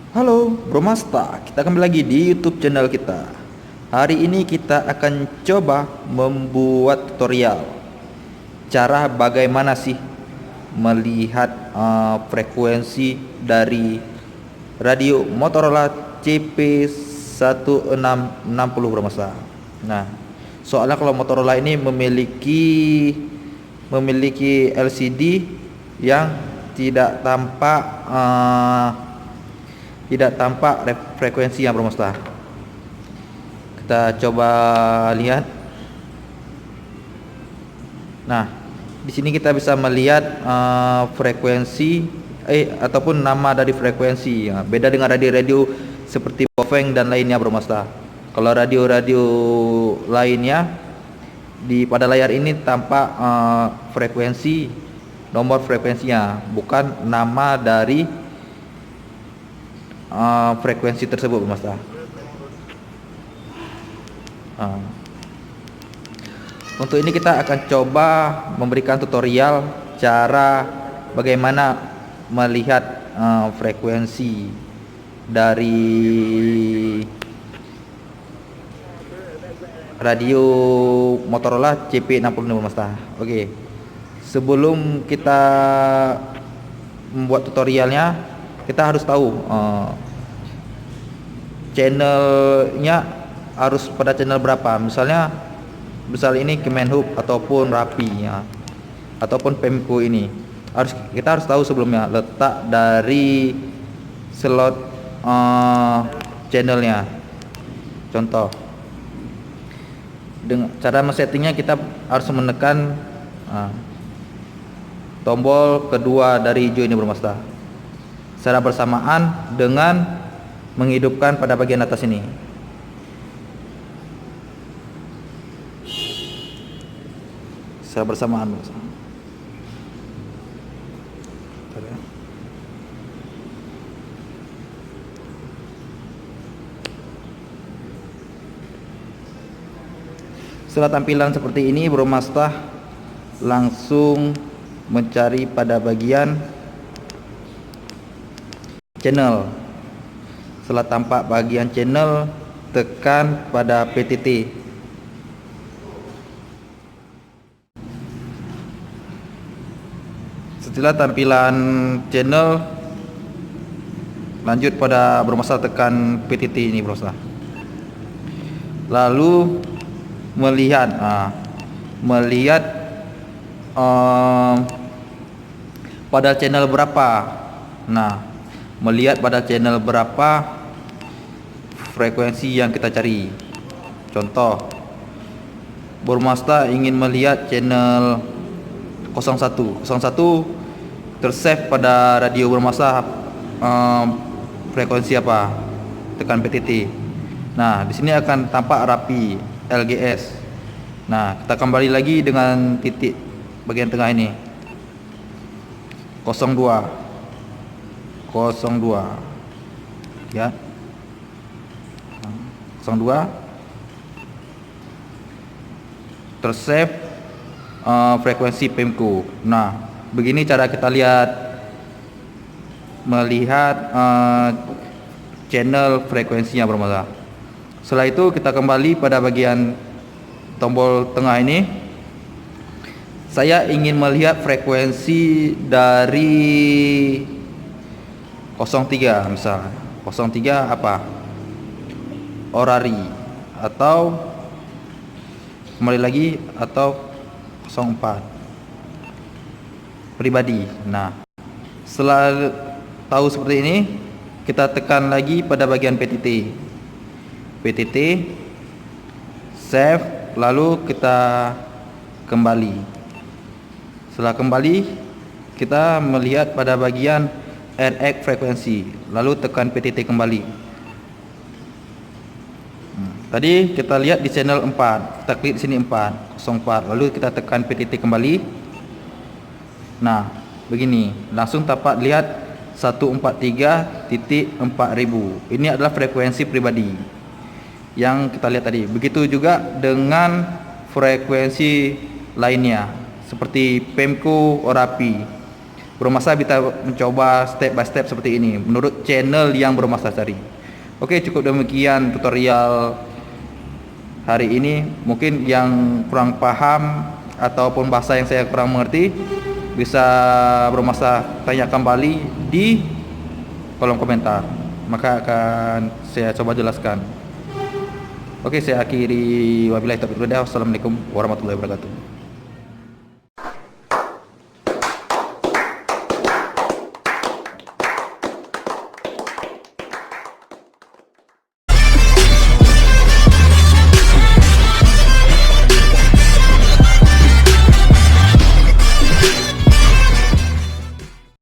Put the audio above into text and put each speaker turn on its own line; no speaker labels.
Halo Bro Masta, kita kembali lagi di YouTube channel kita. Hari ini kita akan coba membuat tutorial cara bagaimana sih melihat frekuensi dari radio Motorola CP1660 Bro Masta. Nah, soalnya kalau Motorola ini memiliki LCD yang tidak tampak frekuensinya Bro Musta. Kita coba lihat. Nah, di sini kita bisa melihat frekuensi ataupun nama dari frekuensi ya. Beda dengan radio-radio seperti Bofeng dan lainnya Bro Musta. Kalau radio-radio lainnya pada layar ini tampak frekuensi, nomor frekuensinya, bukan nama dari frekuensi tersebut Mas. Untuk ini kita akan coba memberikan tutorial cara bagaimana melihat frekuensi dari radio Motorola CP60 Mas. Oke. Sebelum kita membuat tutorialnya, kita harus tahu channelnya harus pada channel berapa. Misal ini Kemenhub ataupun Rapi ya, ataupun Pemko ini kita harus tahu sebelumnya letak dari slot channelnya. Contoh, dengan cara men-settingnya kita harus menekan tombol kedua dari hijau ini Bro Mas, secara bersamaan dengan menghidupkan pada bagian atas ini. Secara bersamaan. Setelah tampilan seperti ini, Bro Masta langsung mencari pada bagian channel. Setelah tampak bagian channel, tekan pada PTT. Setelah tampilan channel, lanjut pada Bro Masta tekan PTT ini Bro Masta. Lalu melihat pada channel berapa. Nah, melihat pada channel berapa frekuensi yang kita cari. Contoh, Bro Masta ingin melihat channel 01 tersave pada radio Bro Masta frekuensi apa? Tekan PTT. Nah, di sini akan tampak Rapi LGS. Nah, kita kembali lagi dengan titik bagian tengah ini. 02 ya. 02 tersave frekuensi Pemko. Nah, begini cara kita melihat channel frekuensinya Bro Masta. Setelah itu kita kembali pada bagian tombol tengah ini. Saya ingin melihat frekuensi dari 03 misalnya. 03 apa? Orari atau kembali lagi atau 04 pribadi. Nah, setelah tahu seperti ini, kita tekan lagi pada bagian PTT, save, lalu kita kembali. Setelah kembali, kita melihat pada bagian RX frekuensi, lalu tekan PTT kembali. Tadi kita lihat di channel 4, kita klik di sini 04, lalu kita tekan PTT kembali. Nah, begini, langsung dapat lihat 143.4000. Ini adalah frekuensi pribadi yang kita lihat tadi. Begitu juga dengan frekuensi lainnya seperti Pemko, Orapi. Bro Masa kita mencoba step by step seperti ini menurut channel yang Bro Masa cari. Oke, cukup demikian tutorial hari ini. Mungkin yang kurang paham ataupun bahasa yang saya kurang mengerti bisa Bro Masa tanya kembali di kolom komentar, maka akan saya coba jelaskan. Oke, saya akhiri, wabillahi taufiq wal hidayah. Wassalamualaikum warahmatullahi wabarakatuh.